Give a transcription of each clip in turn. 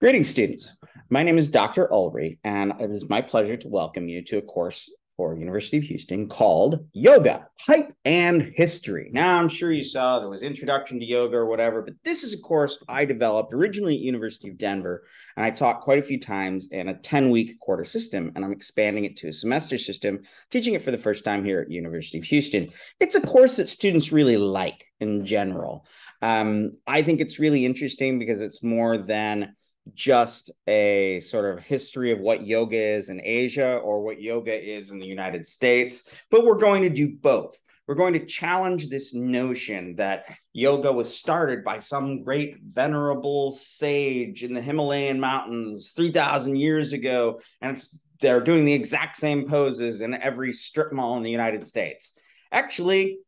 Greetings, students. My name is Dr. Ulrey, and it is my pleasure to welcome you to a course for University of Houston called Yoga, Hype and History. Now, I'm sure you saw there was Introduction to Yoga or whatever, but this is a course I developed originally at University of Denver, and I taught quite a few times in a 10-week quarter system, and I'm expanding it to a semester system, teaching it for the first time here at University of Houston. It's a course that students really like in general. I think it's really interesting because it's more than just a sort of history of what yoga is in Asia or what yoga is in the United States, but we're going to do both. We're going to challenge this notion that yoga was started by some great venerable sage in the Himalayan mountains 3,000 years ago, and they're doing the exact same poses in every strip mall in the United States. Actually,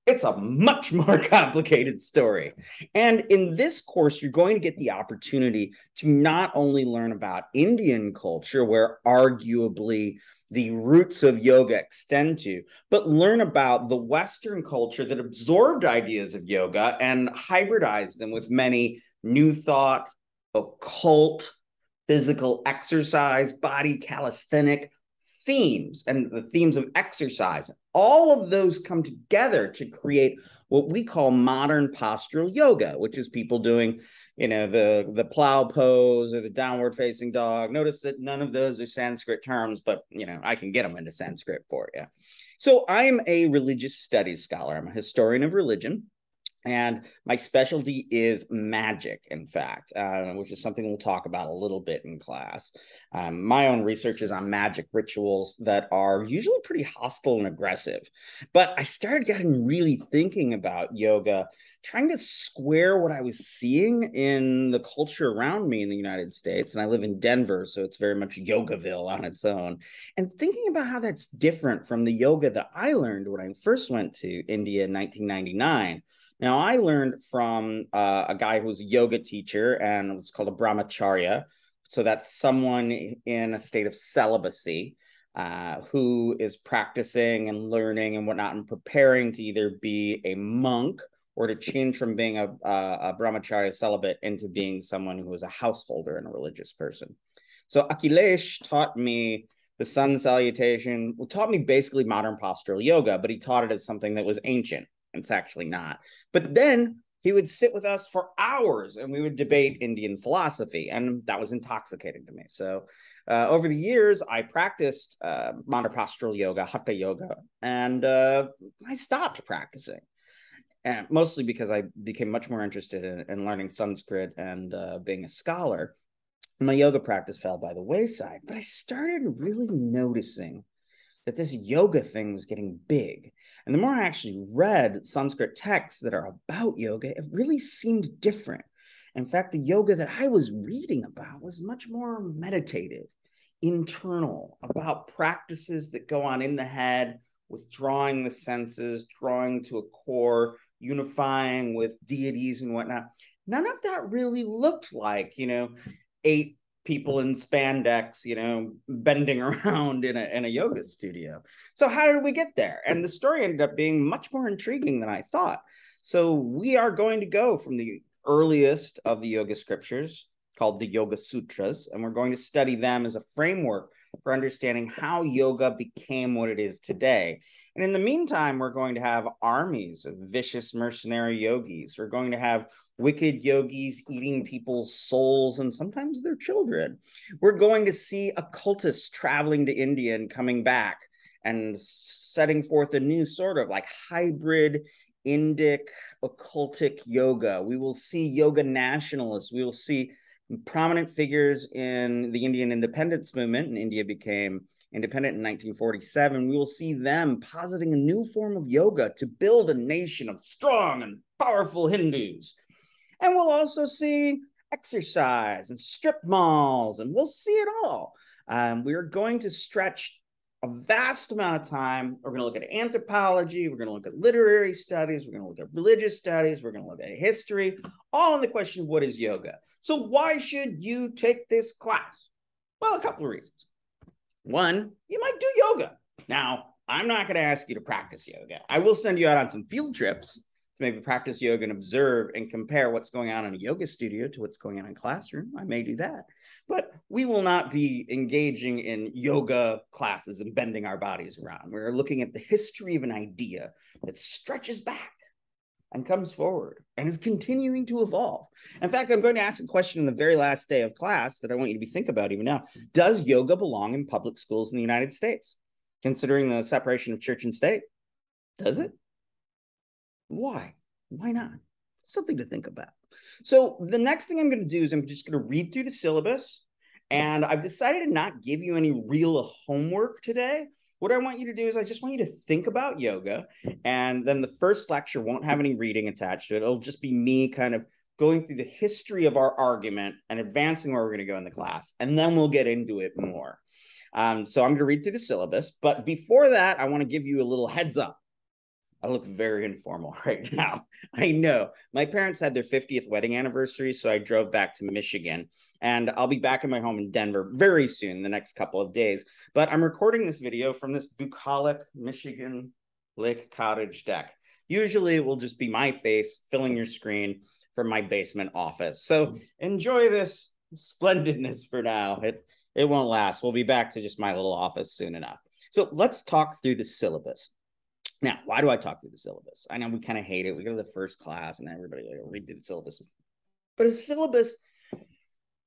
it's a much more complicated story. And in this course, you're going to get the opportunity to not only learn about Indian culture, where arguably the roots of yoga extend to, but learn about the Western culture that absorbed ideas of yoga and hybridized them with many new thought, occult, physical exercise, body calisthenic themes, and the themes of exercise. All of those come together to create what we call modern postural yoga, which is people doing, the plow pose or the downward facing dog. Notice that none of those are Sanskrit terms, but, I can get them into Sanskrit for you. So I'm a religious studies scholar. I'm a historian of religion. And my specialty is magic, in fact, which is something we'll talk about a little bit in class. My own research is on magic rituals that are usually pretty hostile and aggressive. But I started getting really thinking about yoga, trying to square what I was seeing in the culture around me in the United States. And I live in Denver, so it's very much Yogaville on its own. And thinking about how that's different from the yoga that I learned when I first went to India in 1999. Now, I learned from a guy who was a yoga teacher, and it's called a brahmacharya. So that's someone in a state of celibacy who is practicing and learning and whatnot and preparing to either be a monk or to change from being a brahmacharya celibate into being someone who was a householder and a religious person. So Akhilesh taught me the sun salutation, taught me basically modern postural yoga, but he taught it as something that was ancient. It's actually not. But then he would sit with us for hours and we would debate Indian philosophy, and that was intoxicating to me. So over the years, I practiced modern postural yoga, hatha yoga, and I stopped practicing. And mostly because I became much more interested in learning Sanskrit and being a scholar. My yoga practice fell by the wayside, but I started really noticing that this yoga thing was getting big. And the more I actually read Sanskrit texts that are about yoga, it really seemed different. In fact, the yoga that I was reading about was much more meditative, internal, about practices that go on in the head, withdrawing the senses, drawing to a core, unifying with deities and whatnot. None of that really looked like, 8 people in spandex, bending around in a yoga studio. So how did we get there? And the story ended up being much more intriguing than I thought. So we are going to go from the earliest of the yoga scriptures called the Yoga Sutras, and we're going to study them as a framework for understanding how yoga became what it is today. And in the meantime, we're going to have armies of vicious mercenary yogis. We're going to have wicked yogis eating people's souls and sometimes their children. We're going to see occultists traveling to India and coming back and setting forth a new sort of like hybrid Indic occultic yoga. We will see yoga nationalists. We will see prominent figures in the Indian independence movement, and India became independent in 1947. We will see them positing a new form of yoga to build a nation of strong and powerful Hindus. And we'll also see exercise and strip malls, and we'll see it all. We are going to stretch a vast amount of time. We're going to look at anthropology. We're going to look at literary studies. We're going to look at religious studies. We're going to look at history, all on the question of what is yoga. So why should you take this class? Well, a couple of reasons. One, you might do yoga. Now, I'm not going to ask you to practice yoga. I will send you out on some field trips maybe practice yoga and observe and compare what's going on in a yoga studio to what's going on in a classroom. I may do that, but we will not be engaging in yoga classes and bending our bodies around. We're looking at the history of an idea that stretches back and comes forward and is continuing to evolve. In fact, I'm going to ask a question in the very last day of class that I want you to be thinking about even now. Does yoga belong in public schools in the United States? Considering the separation of church and state, does it? Why? Why not? Something to think about. So the next thing I'm going to do is I'm just going to read through the syllabus, and I've decided to not give you any real homework today. What I want you to do is I just want you to think about yoga, and then the first lecture won't have any reading attached to it. It'll just be me kind of going through the history of our argument and advancing where we're going to go in the class, and then we'll get into it more. So I'm going to read through the syllabus, but before that, I want to give you a little heads up. I look very informal right now. I know. My parents had their 50th wedding anniversary, so I drove back to Michigan, and I'll be back in my home in Denver very soon, the next couple of days. But I'm recording this video from this bucolic Michigan Lake Cottage deck. Usually it will just be my face filling your screen from my basement office. So enjoy this splendidness for now. It won't last. We'll be back to just my little office soon enough. So let's talk through the syllabus. Now, why do I talk through the syllabus? I know we kind of hate it. We go to the first class and everybody read through the syllabus. But a syllabus,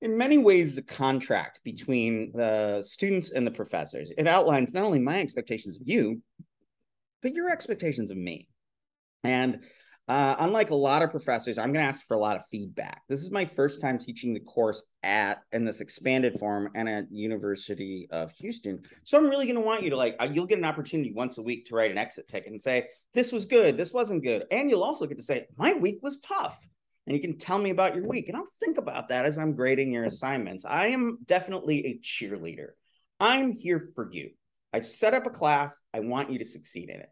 in many ways, is a contract between the students and the professors. It outlines not only my expectations of you, but your expectations of me. And unlike a lot of professors, I'm going to ask for a lot of feedback. This is my first time teaching the course in this expanded form and at University of Houston. So I'm really going to want you to you'll get an opportunity once a week to write an exit ticket and say, this was good, this wasn't good. And you'll also get to say, my week was tough. And you can tell me about your week. And I'll think about that as I'm grading your assignments. I am definitely a cheerleader. I'm here for you. I've set up a class. I want you to succeed in it.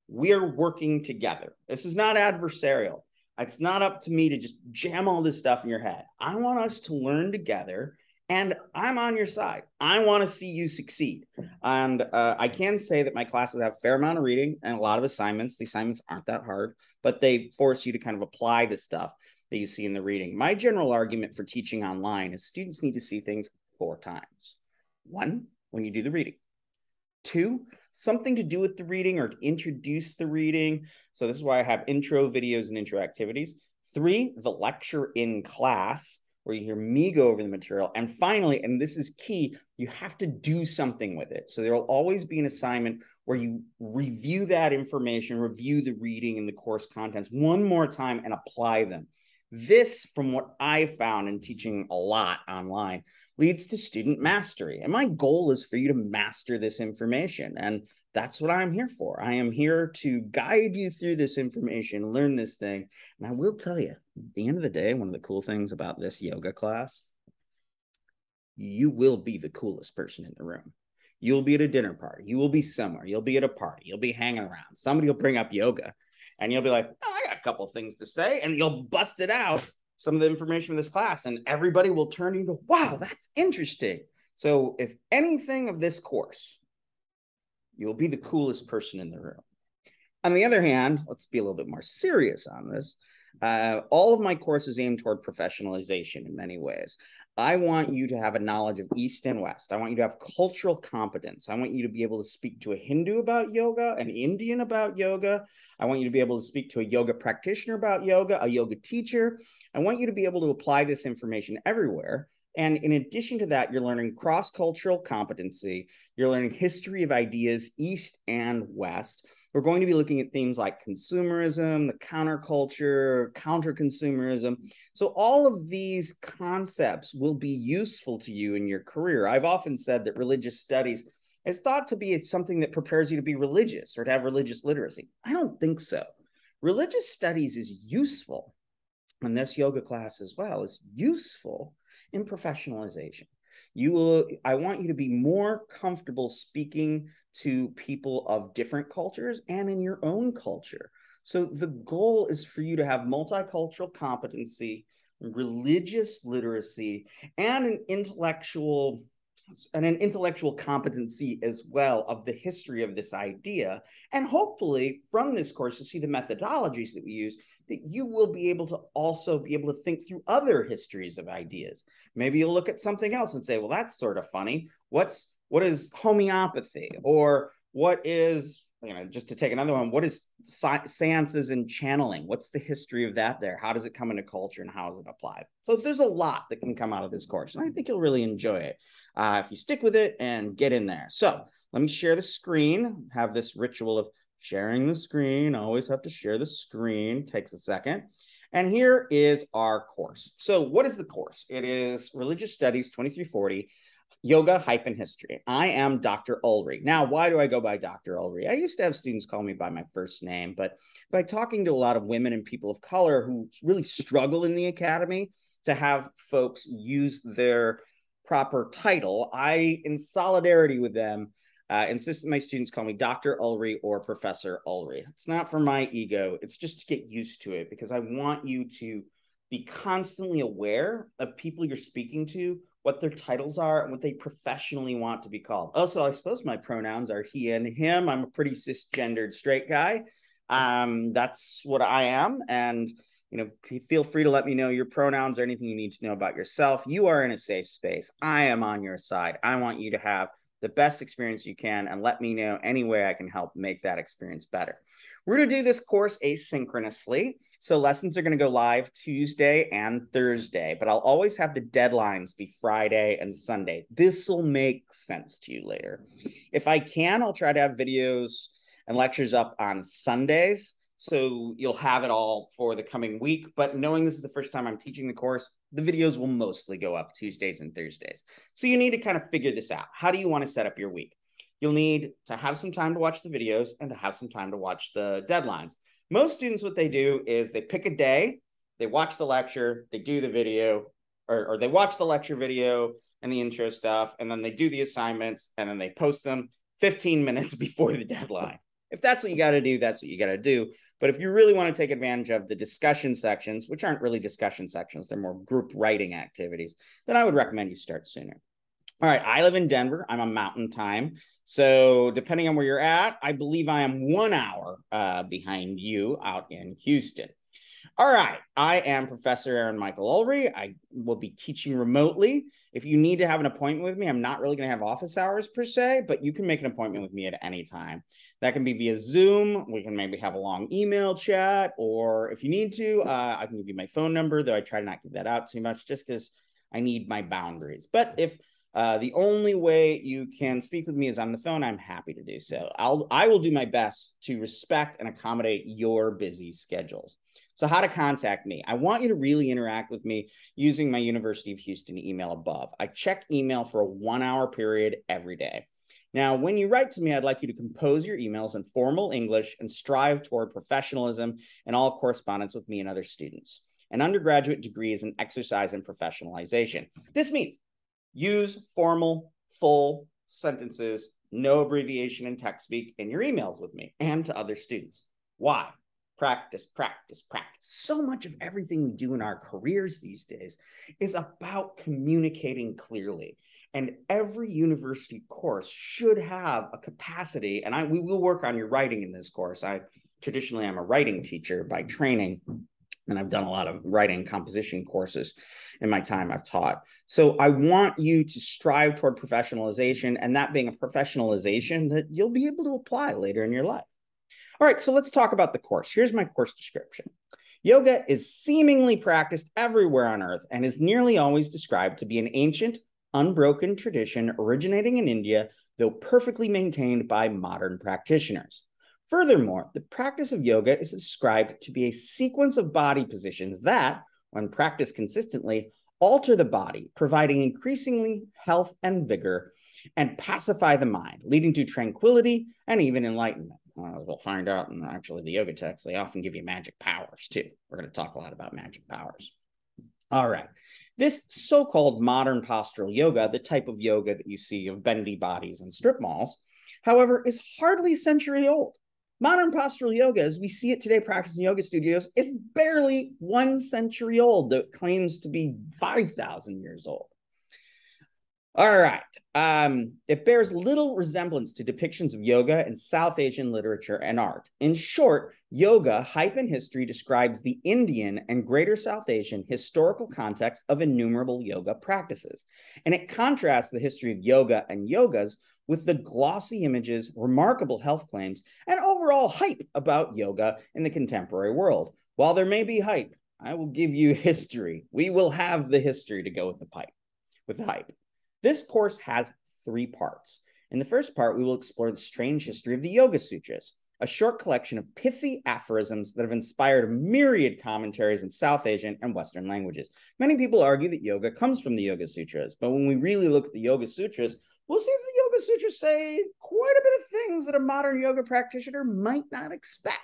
We're working together. This is not adversarial. It's not up to me to just jam all this stuff in your head. I want us to learn together, and I'm on your side. I want to see you succeed. And I can say that my classes have a fair amount of reading and a lot of assignments. The assignments aren't that hard, but they force you to kind of apply the stuff that you see in the reading. My general argument for teaching online is students need to see things 4 times. 1, when you do the reading. 2, something to do with the reading or to introduce the reading. So this is why I have intro videos and intro activities. 3, the lecture in class, where you hear me go over the material. And finally, and this is key, you have to do something with it. So there will always be an assignment where you review that information, review the reading and the course contents one more time and apply them. This, from what I found in teaching a lot online, leads to student mastery. And my goal is for you to master this information. And that's what I'm here for. I am here to guide you through this information, learn this thing. And I will tell you, at the end of the day, one of the cool things about this yoga class, you will be the coolest person in the room. You'll be at a dinner party. You will be somewhere. You'll be at a party. You'll be hanging around. Somebody will bring up yoga. And you'll be like, oh, I got a couple of things to say. And you'll bust it out, some of the information from this class. And everybody will turn to you and go, wow, that's interesting. So if anything of this course, you'll be the coolest person in the room. On the other hand, let's be a little bit more serious on this. All of my courses aim toward professionalization in many ways. I want you to have a knowledge of East and West. I want you to have cultural competence. I want you to be able to speak to a Hindu about yoga, an Indian about yoga. I want you to be able to speak to a yoga practitioner about yoga, a yoga teacher. I want you to be able to apply this information everywhere. And in addition to that, you're learning cross-cultural competency. You're learning history of ideas, East and West. We're going to be looking at themes like consumerism, the counterculture, counter-consumerism. So all of these concepts will be useful to you in your career. I've often said that religious studies is thought to be something that prepares you to be religious or to have religious literacy. I don't think so. Religious studies is useful, and this yoga class as well is useful in professionalization. I want you to be more comfortable speaking to people of different cultures and in your own culture. So the goal is for you to have multicultural competency, religious literacy, and an intellectual and an intellectual competency as well of the history of this idea. And hopefully from this course, you'll see the methodologies that we use, that you will be able to also be able to think through other histories of ideas. Maybe you'll look at something else and say, well, that's sort of funny. What is homeopathy? Or what is, just to take another one, what is seances and channeling? What's the history of that there? How does it come into culture and how is it applied? So there's a lot that can come out of this course, and I think you'll really enjoy it if you stick with it and get in there. So let me share the screen, have this ritual of sharing the screen. I always have to share the screen, takes a second. And here is our course. So what is the course? It is Religious Studies 2340, Yoga, Hype, and History. I am Dr. Ulrich. Now, why do I go by Dr. Ulrich? I used to have students call me by my first name, but by talking to a lot of women and people of color who really struggle in the academy to have folks use their proper title, I, in solidarity with them, insist that my students call me Dr. Ulrich or Professor Ulrich. It's not for my ego. It's just to get used to it, because I want you to be constantly aware of people you're speaking to, what their titles are, and what they professionally want to be called. Also, I suppose my pronouns are he and him. I'm a pretty cisgendered straight guy. That's what I am. And feel free to let me know your pronouns or anything you need to know about yourself. You are in a safe space. I am on your side. I want you to have the best experience you can, and let me know any way I can help make that experience better. We're going to do this course asynchronously. So lessons are going to go live Tuesday and Thursday, but I'll always have the deadlines be Friday and Sunday. This will make sense to you later. If I can, I'll try to have videos and lectures up on Sundays, so you'll have it all for the coming week. But knowing this is the first time I'm teaching the course, the videos will mostly go up Tuesdays and Thursdays. So you need to kind of figure this out. How do you want to set up your week? You'll need to have some time to watch the videos and to have some time to watch the deadlines. Most students, what they do is they pick a day, they watch the lecture, they do the video, or they watch the lecture video and the intro stuff, and then they do the assignments, and then they post them 15 minutes before the deadline. If that's what you got to do, that's what you got to do. But if you really want to take advantage of the discussion sections, which aren't really discussion sections, they're more group writing activities, then I would recommend you start sooner. All right, I live in Denver. I'm on Mountain Time. So depending on where you're at, I believe I am 1 hour behind you out in Houston. All right, I am Professor Aaron Michael Ulrich. I will be teaching remotely. If you need to have an appointment with me, I'm not really going to have office hours per se, but you can make an appointment with me at any time. That can be via Zoom. We can maybe have a long email chat, or if you need to, I can give you my phone number, though I try to not give that out too much just because I need my boundaries. But if the only way you can speak with me is on the phone, I'm happy to do so. I will do my best to respect and accommodate your busy schedules. So how to contact me. I want you to really interact with me using my University of Houston email above. I check email for a 1 hour period every day. Now, when you write to me, I'd like you to compose your emails in formal English and strive toward professionalism in all correspondence with me and other students. An undergraduate degree is an exercise in professionalization. This means use formal, full sentences, no abbreviation and text speak in your emails with me and to other students. Why? Practice, practice, practice. So much of everything we do in our careers these days is about communicating clearly. And every university course should have a capacity, and we will work on your writing in this course. Traditionally, I'm a writing teacher by training, and I've done a lot of writing composition courses in my time I've taught. So I want you to strive toward professionalization, and that being a professionalization that you'll be able to apply later in your life. All right, so let's talk about the course. Here's my course description. Yoga is seemingly practiced everywhere on earth and is nearly always described to be an ancient, unbroken tradition originating in India, though perfectly maintained by modern practitioners. Furthermore, the practice of yoga is described to be a sequence of body positions that, when practiced consistently, alter the body, providing increasingly health and vigor, and pacify the mind, leading to tranquility and even enlightenment. As we'll find out in actually the yoga text, they often give you magic powers too. We're going to talk a lot about magic powers. All right. This so-called modern postural yoga, the type of yoga that you see of bendy bodies and strip malls, however, is hardly a century old. Modern postural yoga, as we see it today practiced in yoga studios, is barely 1 century old, though it claims to be 5,000 years old. All right. It bears little resemblance to depictions of yoga in South Asian literature and art. In short, yoga, hype and history describes the Indian and Greater South Asian historical context of innumerable yoga practices. And it contrasts the history of yoga and yogas with the glossy images, remarkable health claims, and overall hype about yoga in the contemporary world. While there may be hype, I will give you history. We will have the history to go with the hype. This course has 3 parts. In the first part, we will explore the strange history of the Yoga Sutras, a short collection of pithy aphorisms that have inspired myriad commentaries in South Asian and Western languages. Many people argue that yoga comes from the Yoga Sutras, but when we really look at the Yoga Sutras, we'll see that the Yoga Sutras say quite a bit of things that a modern yoga practitioner might not expect.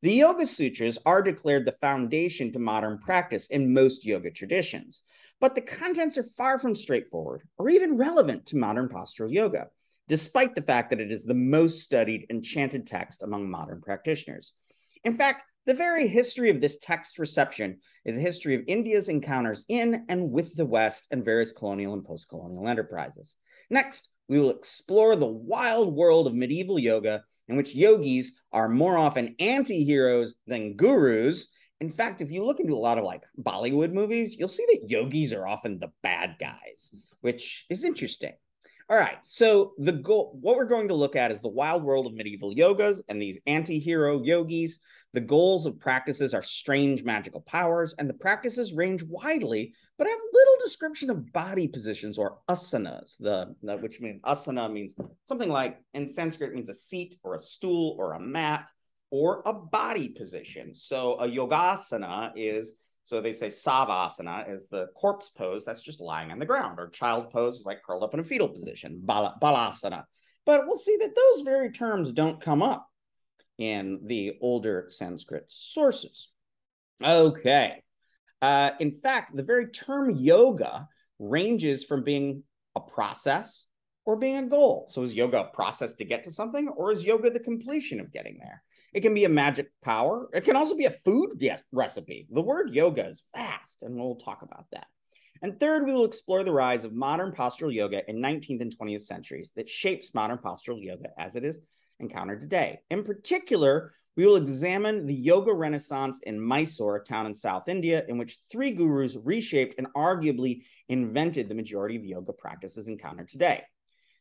The Yoga Sutras are declared the foundation to modern practice in most yoga traditions, but the contents are far from straightforward or even relevant to modern postural yoga, despite the fact that it is the most studied and chanted text among modern practitioners. In fact, the very history of this text reception is a history of India's encounters in and with the West and various colonial and post-colonial enterprises. Next, we will explore the wild world of medieval yoga, in which yogis are more often anti-heroes than gurus. In fact, if you look into a lot of like Bollywood movies, you'll see that yogis are often the bad guys, which is interesting. All right, so what we're going to look at is the wild world of medieval yogas and these anti-hero yogis. The goals of practices are strange magical powers, and the practices range widely, but have little description of body positions or asanas, which means asana means something like, in Sanskrit, means a seat or a stool or a mat or a body position. So a yogasana is, so they say savasana is the corpse pose, that's just lying on the ground, or child pose is like curled up in a fetal position, balasana. But we'll see that those very terms don't come up in the older Sanskrit sources. Okay. In fact, the very term yoga ranges from being a process or being a goal. So is yoga a process to get to something, or is yoga the completion of getting there? It can be a magic power. It can also be a food recipe. The word yoga is vast, and we'll talk about that. And third, we will explore the rise of modern postural yoga in 19th and 20th centuries that shapes modern postural yoga as it is encountered today. In particular, we will examine the yoga renaissance in Mysore, a town in South India, in which 3 gurus reshaped and arguably invented the majority of yoga practices encountered today.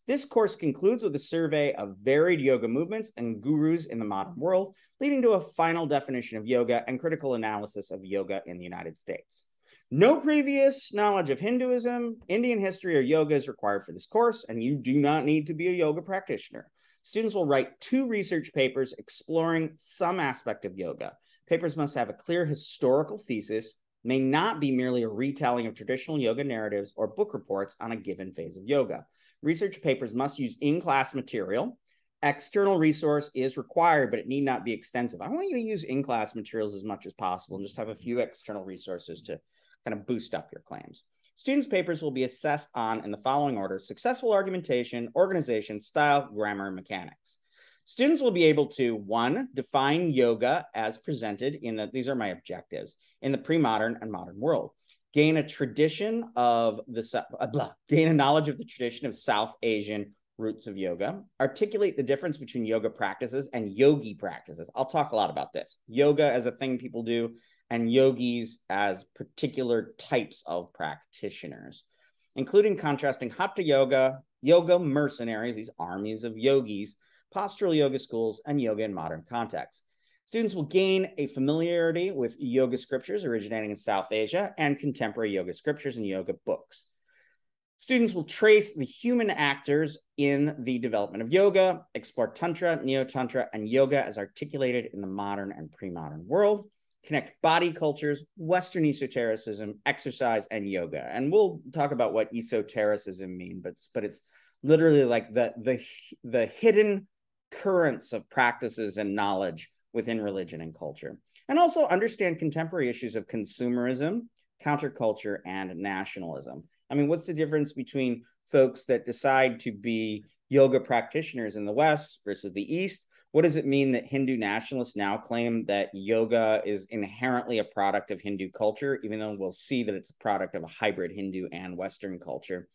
This course concludes with a survey of varied yoga movements and gurus in the modern world, leading to a final definition of yoga and critical analysis of yoga in the United States. No previous knowledge of Hinduism, Indian history, or yoga is required for this course, and you do not need to be a yoga practitioner. Students will write 2 research papers exploring some aspect of yoga. Papers must have a clear historical thesis, may not be merely a retelling of traditional yoga narratives or book reports on a given phase of yoga. Research papers must use in-class material. External resource is required, but it need not be extensive. I want you to use in-class materials as much as possible and just have a few external resources to kind of boost up your claims. Students' papers will be assessed on, in the following order: successful argumentation, organization, style, grammar, and mechanics. Students will be able to, 1, define yoga as presented in the, these are my objectives, in the pre-modern and modern world. Gain a tradition of gain a knowledge of the tradition of South Asian roots of yoga. Articulate the difference between yoga practices and yogi practices. I'll talk a lot about this. Yoga as a thing people do, and yogis as particular types of practitioners, including contrasting hatha yoga, yoga mercenaries, these armies of yogis, postural yoga schools, and yoga in modern contexts. Students will gain a familiarity with yoga scriptures originating in South Asia and contemporary yoga scriptures and yoga books. Students will trace the human actors in the development of yoga, explore Tantra, Neo-Tantra, and yoga as articulated in the modern and pre-modern world, connect body cultures, Western esotericism, exercise, and yoga. And we'll talk about what esotericism means, but it's literally like the hidden currents of practices and knowledge within religion and culture. And also understand contemporary issues of consumerism, counterculture, and nationalism. I mean, what's the difference between folks that decide to be yoga practitioners in the West versus the East? What does it mean that Hindu nationalists now claim that yoga is inherently a product of Hindu culture, even though we'll see that it's a product of a hybrid Hindu and Western culture?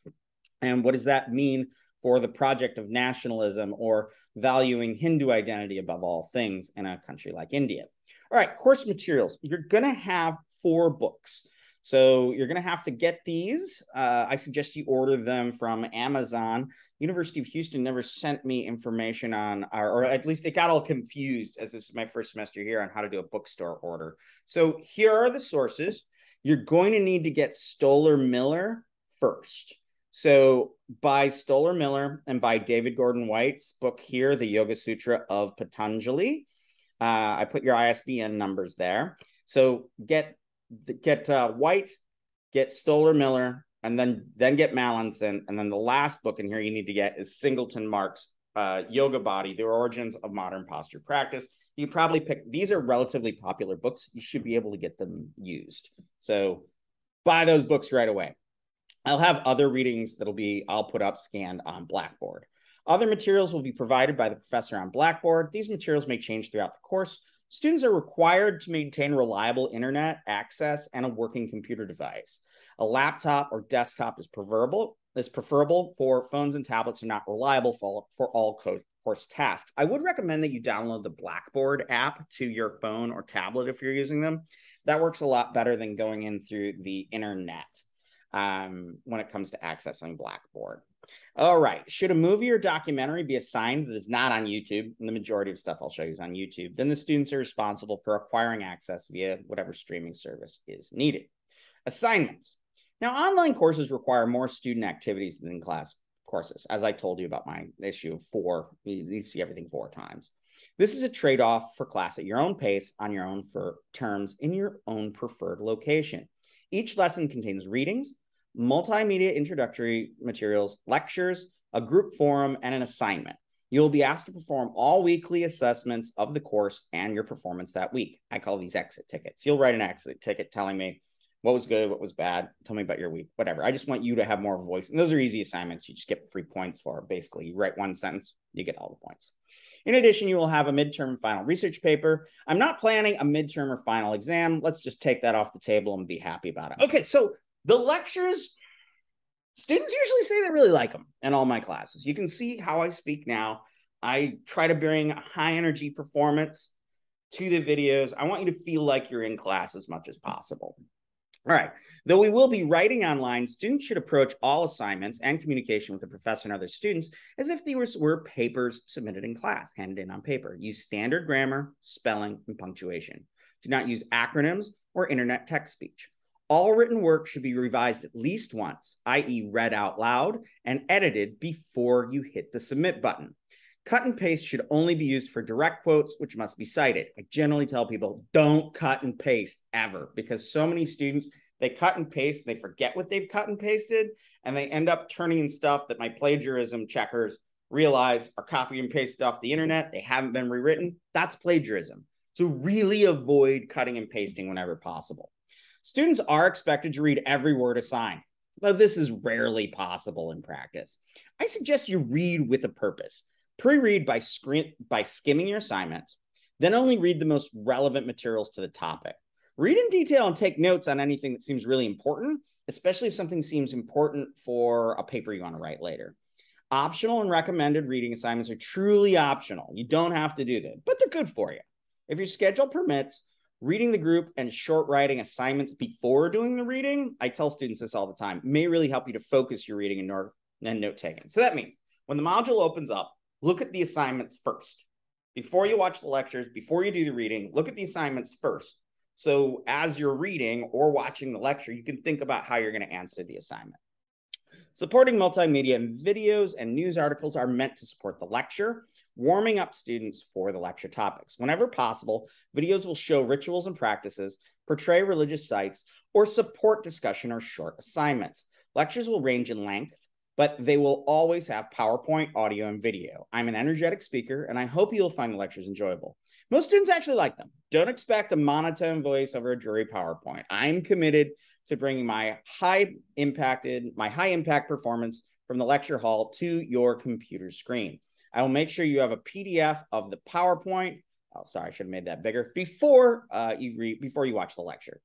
And what does that mean for the project of nationalism or valuing Hindu identity above all things in a country like India? All right, course materials. You're going to have 4 books. So you're going to have to get these. I suggest you order them from Amazon. University of Houston never sent me information on, or at least they got all confused as this is my first semester here on how to do a bookstore order. So here are the sources. You're going to need to get Stoller Miller first. So by Stoller Miller and by David Gordon White's book here, The Yoga Sutra of Patanjali. I put your ISBN numbers there. So get White, get Stoller Miller, and then get Mallinson. And then the last book in here you need to get is Singleton Mark's Yoga Body, The Origins of Modern Posture Practice. You probably pick, these are relatively popular books. You should be able to get them used. So buy those books right away. I'll have other readings I'll put up scanned on Blackboard. Other materials will be provided by the professor on Blackboard. These materials may change throughout the course. Students are required to maintain reliable internet access and a working computer device. A laptop or desktop is preferable for phones, and tablets are not reliable for all course tasks. I would recommend that you download the Blackboard app to your phone or tablet if you're using them. That works a lot better than going in through the internet when it comes to accessing Blackboard. All right. Should a movie or documentary be assigned that is not on YouTube, and the majority of stuff I'll show you is on YouTube, then the students are responsible for acquiring access via whatever streaming service is needed. Assignments. Now, online courses require more student activities than in-class courses. As I told you about my issue of 4, you see everything 4 times. This is a trade-off for class at your own pace, on your own terms, in your own preferred location. Each lesson contains readings, multimedia introductory materials, lectures, a group forum, and an assignment. You'll be asked to perform all weekly assessments of the course and your performance that week. I call these exit tickets. You'll write an exit ticket telling me what was good, what was bad, tell me about your week, whatever. I just want you to have more voice. And those are easy assignments. You just get free points for. Basically, you write 1 sentence, you get all the points. In addition, you will have a midterm and final research paper. I'm not planning a midterm or final exam. Let's just take that off the table and be happy about it. Okay, so the lectures, students usually say they really like them in all my classes. You can see how I speak now. I try to bring a high energy performance to the videos. I want you to feel like you're in class as much as possible. All right. Though we will be writing online, students should approach all assignments and communication with the professor and other students as if these were papers submitted in class, handed in on paper. Use standard grammar, spelling, and punctuation. Do not use acronyms or internet text speech. All written work should be revised at least once, i.e. read out loud and edited before you hit the submit button. Cut and paste should only be used for direct quotes, which must be cited. I generally tell people, don't cut and paste ever, because so many students, they cut and paste, they forget what they've cut and pasted, and they end up turning in stuff that my plagiarism checkers realize are copied and pasted off the internet. They haven't been rewritten. That's plagiarism. So really avoid cutting and pasting whenever possible. Students are expected to read every word assigned, though this is rarely possible in practice. I suggest you read with a purpose. Pre-read by skimming your assignments, then only read the most relevant materials to the topic. Read in detail and take notes on anything that seems really important, especially if something seems important for a paper you want to write later. Optional and recommended reading assignments are truly optional. You don't have to do them, but they're good for you. If your schedule permits, reading the group and short writing assignments before doing the reading, I tell students this all the time, may really help you to focus your reading and note-taking. So that means when the module opens up, look at the assignments first. Before you watch the lectures, before you do the reading, look at the assignments first. So as you're reading or watching the lecture, you can think about how you're going to answer the assignment. Supporting multimedia and videos and news articles are meant to support the lecture, warming up students for the lecture topics. Whenever possible, videos will show rituals and practices, portray religious sites, or support discussion or short assignments. Lectures will range in length, but they will always have PowerPoint, audio, and video. I'm an energetic speaker, and I hope you'll find the lectures enjoyable. Most students actually like them. Don't expect a monotone voice over a dreary PowerPoint. I'm committed to bringing my high impact performance from the lecture hall to your computer screen. I will make sure you have a PDF of the PowerPoint. Oh, sorry, I should have made that bigger before you watch the lecture.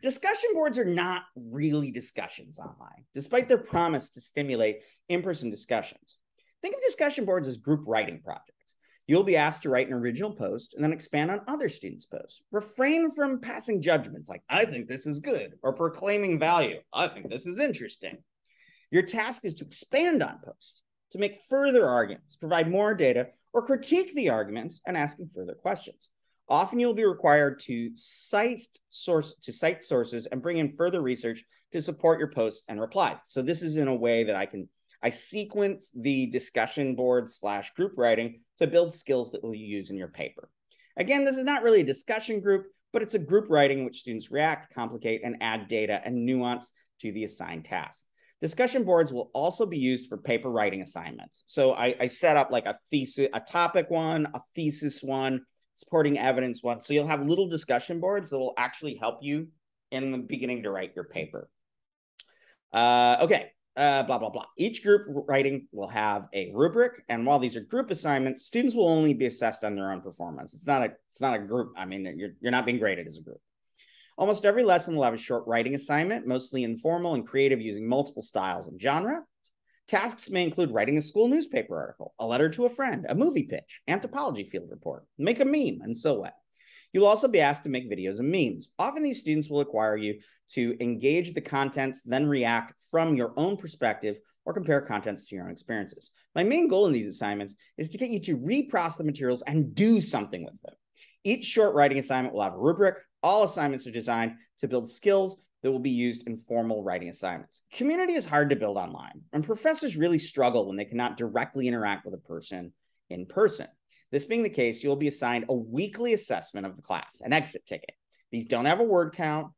Discussion boards are not really discussions online, despite their promise to stimulate in-person discussions. Think of discussion boards as group writing projects. You'll be asked to write an original post and then expand on other students' posts. Refrain from passing judgments like, I think this is good, or proclaiming value. I think this is interesting. Your task is to expand on posts, to make further arguments, provide more data, or critique the arguments and asking further questions. Often you'll be required to cite sources and bring in further research to support your posts and replies. So this is in a way that I sequence the discussion board / group writing to build skills that we'll use in your paper. Again, this is not really a discussion group, but it's a group writing in which students react, complicate, and add data and nuance to the assigned task. Discussion boards will also be used for paper writing assignments. So I set up like a thesis, a topic one, a thesis one, supporting evidence one. So you'll have little discussion boards that will actually help you in the beginning to write your paper. Blah, blah, blah. Each group writing will have a rubric. And while these are group assignments, students will only be assessed on their own performance. It's not a group. I mean, you're not being graded as a group. Almost every lesson will have a short writing assignment, mostly informal and creative, using multiple styles and genre. Tasks may include writing a school newspaper article, a letter to a friend, a movie pitch, anthropology field report, make a meme, and so on. You'll also be asked to make videos and memes. Often these students will require you to engage the contents, then react from your own perspective or compare contents to your own experiences. My main goal in these assignments is to get you to reprocess the materials and do something with them. Each short writing assignment will have a rubric. All assignments are designed to build skills that will be used in formal writing assignments. Community is hard to build online, and professors really struggle when they cannot directly interact with a person in person. This being the case, you'll be assigned a weekly assessment of the class, an exit ticket. These don't have a word count.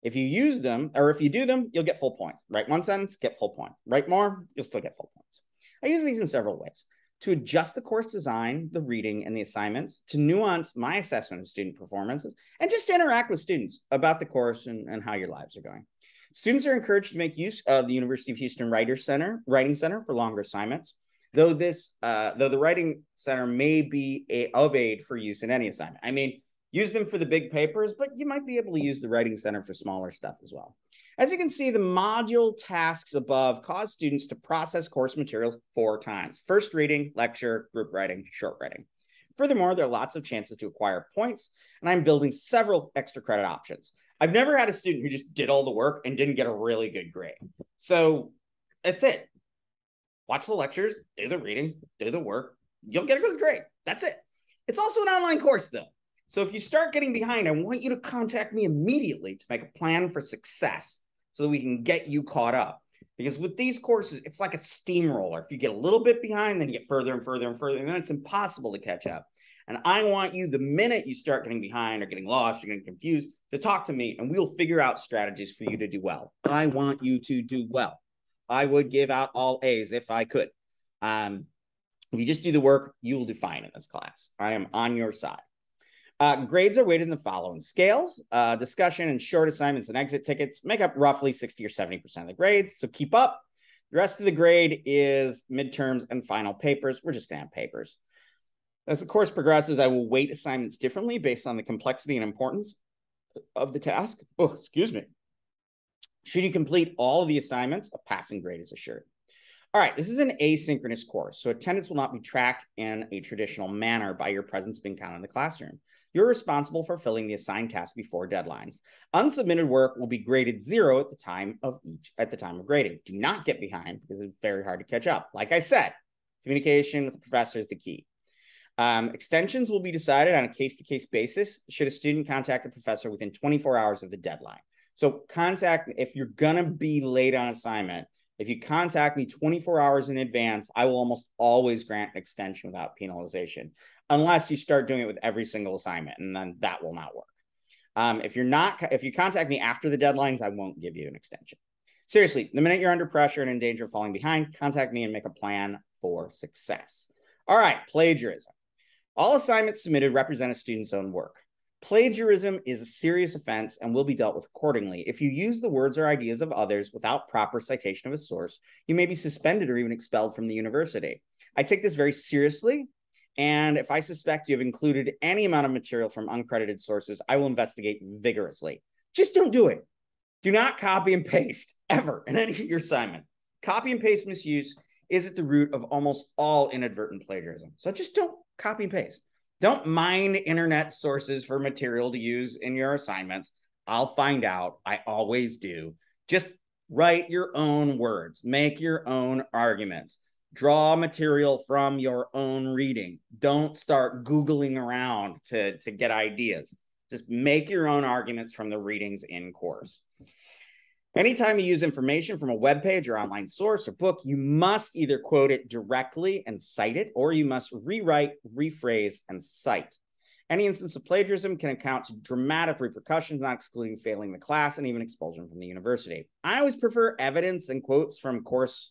If you use them, or if you do them, you'll get full points. Write one sentence, get full point. Write more, you'll still get full points. I use these in several ways. To adjust the course design, the reading, and the assignments, to nuance my assessment of student performances, and just to interact with students about the course and how your lives are going. Students are encouraged to make use of the University of Houston Writing Center for longer assignments, though the Writing Center may be of aid for use in any assignment. I mean, use them for the big papers, but you might be able to use the Writing Center for smaller stuff as well. As you can see, the module tasks above cause students to process course materials 4 times. First reading, lecture, group writing, short writing. Furthermore, there are lots of chances to acquire points, and I'm building several extra credit options. I've never had a student who just did all the work and didn't get a really good grade. So that's it. Watch the lectures, do the reading, do the work. You'll get a good grade. That's it. It's also an online course, though. So if you start getting behind, I want you to contact me immediately to make a plan for success so that we can get you caught up. Because with these courses, it's like a steamroller. If you get a little bit behind, then you get further and further and further, and then it's impossible to catch up. And I want you, the minute you start getting behind or getting lost or getting confused, to talk to me, and we'll figure out strategies for you to do well. I want you to do well. I would give out all A's if I could. If you just do the work, you will do fine in this class. I am on your side. Grades are weighted in the following scales. Discussion and short assignments and exit tickets make up roughly 60 or 70% of the grades, so keep up. The rest of the grade is midterms and final papers. We're just going to have papers. As the course progresses, I will weight assignments differently based on the complexity and importance of the task. Oh, excuse me. Should you complete all of the assignments, a passing grade is assured. All right, this is an asynchronous course, so attendance will not be tracked in a traditional manner by your presence being counted in the classroom. You're responsible for filling the assigned task before deadlines. Unsubmitted work will be graded 0 at the time of grading. Do not get behind because it's very hard to catch up. Like I said, communication with the professor is the key. Extensions will be decided on a case-to-case basis should a student contact the professor within 24 hours of the deadline. So if you're gonna be late on assignment, if you contact me 24 hours in advance, I will almost always grant an extension without penalization, unless you start doing it with every single assignment, and then that will not work. If you contact me after the deadlines, I won't give you an extension. Seriously, the minute you're under pressure and in danger of falling behind, contact me and make a plan for success. All right, plagiarism. All assignments submitted represent a student's own work. Plagiarism is a serious offense and will be dealt with accordingly. If you use the words or ideas of others without proper citation of a source, you may be suspended or even expelled from the university. I take this very seriously, and if I suspect you have included any amount of material from uncredited sources, I will investigate vigorously. Just don't do it. Do not copy and paste ever in any of your assignment. Copy and paste misuse is at the root of almost all inadvertent plagiarism. So just don't copy and paste. Don't mine internet sources for material to use in your assignments. I'll find out. I always do. Just write your own words. Make your own arguments. Draw material from your own reading. Don't start Googling around to get ideas. Just make your own arguments from the readings in course. Anytime you use information from a web page or online source or book, you must either quote it directly and cite it, or you must rewrite, rephrase, and cite. Any instance of plagiarism can account to dramatic repercussions, not excluding failing the class and even expulsion from the university. I always prefer evidence and quotes from course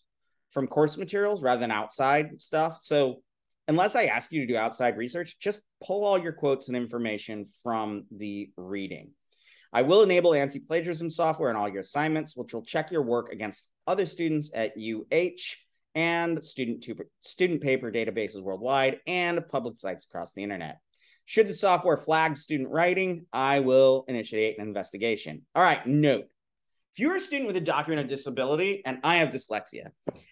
materials rather than outside stuff. So unless I ask you to do outside research, just pull all your quotes and information from the reading. I will enable anti-plagiarism software in all your assignments, which will check your work against other students at UH and student paper databases worldwide and public sites across the internet. Should the software flag student writing, I will initiate an investigation. All right, note. If you're a student with a documented disability, and I have dyslexia,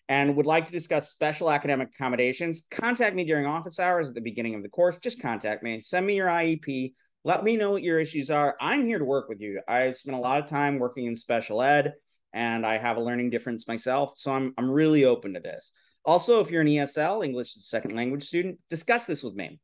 and would like to discuss special academic accommodations, contact me during office hours at the beginning of the course. Just contact me. Send me your IEP. Let me know what your issues are. I'm here to work with you. I've spent a lot of time working in special ed, and I have a learning difference myself, so I'm really open to this. Also, if you're an ESL, English as a second language student, discuss this with me.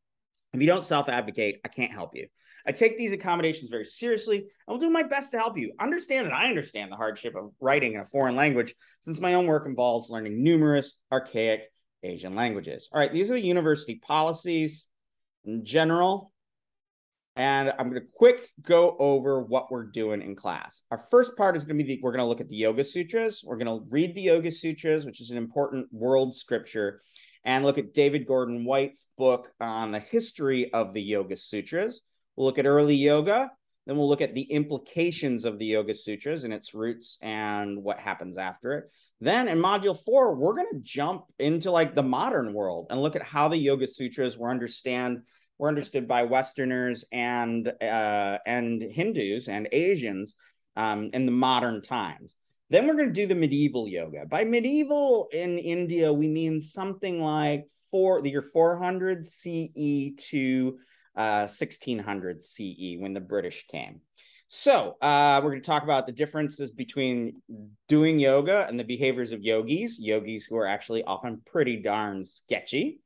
If you don't self-advocate, I can't help you. I take these accommodations very seriously. I will do my best to help you. Understand that I understand the hardship of writing in a foreign language, since my own work involves learning numerous archaic Asian languages. All right, these are the university policies in general. And I'm going to quick go over what we're doing in class. Our first part is going to be we're going to look at the Yoga Sutras. We're going to read the Yoga Sutras, which is an important world scripture, and look at David Gordon White's book on the history of the Yoga Sutras. We'll look at early yoga. Then we'll look at the implications of the Yoga Sutras and its roots and what happens after it. Then in module 4, we're going to jump into like the modern world and look at how the Yoga Sutras were understood by Westerners and Hindus and Asians in the modern times. Then we're going to do the medieval yoga. By medieval in India, we mean something like the year 400 CE to 1600 CE when the British came. So we're going to talk about the differences between doing yoga and the behaviors of yogis who are actually often pretty darn sketchy.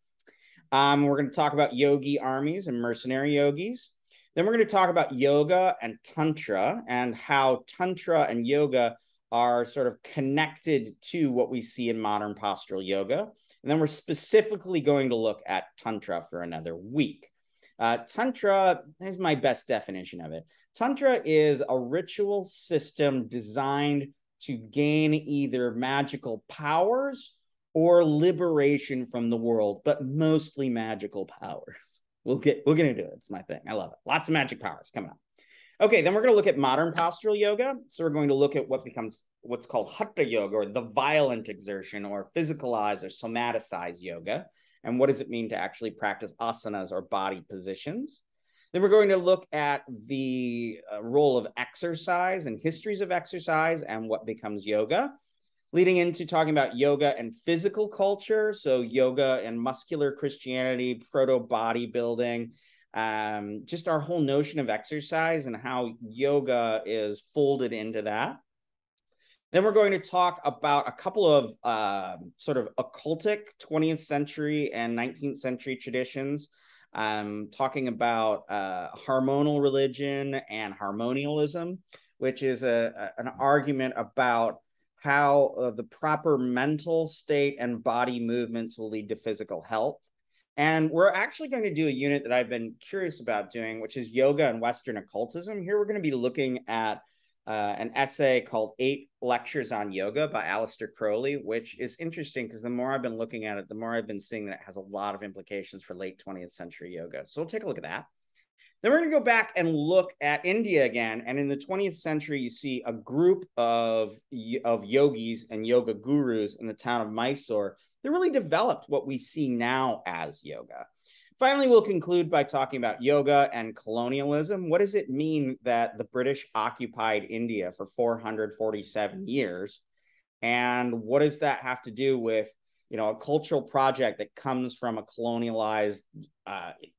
We're going to talk about yogi armies and mercenary yogis. Then we're going to talk about yoga and tantra and how tantra and yoga are sort of connected to what we see in modern postural yoga. And then we're specifically going to look at tantra for another week. Tantra is my best definition of it. Tantra is a ritual system designed to gain either magical powers or liberation from the world, but mostly magical powers. We'll get into it. It's my thing. I love it. Lots of magic powers coming up. Okay, then we're going to look at modern postural yoga. So we're going to look at what's called hatha yoga, or the violent exertion, or physicalized or somaticized yoga. And what does it mean to actually practice asanas or body positions? Then we're going to look at the role of exercise and histories of exercise and what becomes yoga, leading into talking about yoga and physical culture. So yoga and muscular Christianity, proto-bodybuilding, just our whole notion of exercise and how yoga is folded into that. Then we're going to talk about a couple of sort of occultic 20th century and 19th century traditions, talking about hormonal religion and harmonialism, which is an argument about how the proper mental state and body movements will lead to physical health. And we're actually going to do a unit that I've been curious about doing, which is yoga and Western occultism. Here we're going to be looking at an essay called 8 Lectures on Yoga by Aleister Crowley, which is interesting because the more I've been looking at it, the more I've been seeing that it has a lot of implications for late 20th century yoga. So we'll take a look at that. Then we're going to go back and look at India again. And in the 20th century, you see a group of yogis and yoga gurus in the town of Mysore that really developed what we see now as yoga. Finally, we'll conclude by talking about yoga and colonialism. What does it mean that the British occupied India for 447 years? And what does that have to do with, a cultural project that comes from a colonialized,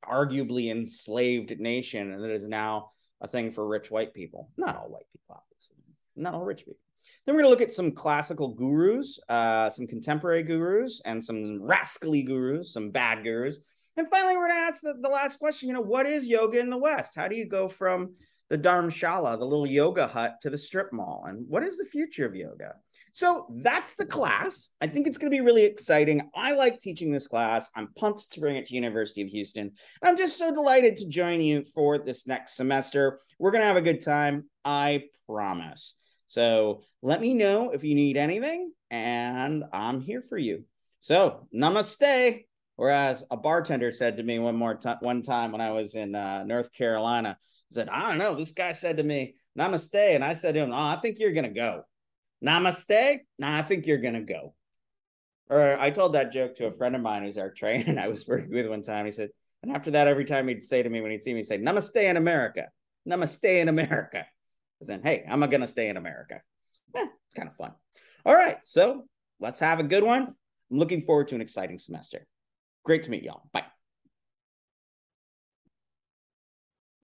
arguably enslaved nation, and that is now a thing for rich white people? Not all white people, obviously. Not all rich people. Then we're going to look at some classical gurus, some contemporary gurus, and some rascally gurus, some bad gurus. And finally, we're going to ask the last question, what is yoga in the West? How do you go from the Dharamshala, the little yoga hut, to the strip mall? And what is the future of yoga? So that's the class. I think it's going to be really exciting. I like teaching this class. I'm pumped to bring it to University of Houston. And I'm just so delighted to join you for this next semester. We're going to have a good time, I promise. So let me know if you need anything, and I'm here for you. So namaste. Or as a bartender said to me one time when I was in North Carolina, he said, I don't know, this guy said to me, namaste. And I said to him, I think you're going to go. Namaste? Nah, I think you're going to go. Or I told that joke to a friend of mine who's our trainer I was working with one time. He said, and after that, every time he'd say to me when he'd see me, he'd say, namaste in America. Namaste in America. I said, hey, I'm going to stay in America. It's kind of fun. All right, so let's have a good one. I'm looking forward to an exciting semester. Great to meet y'all. Bye.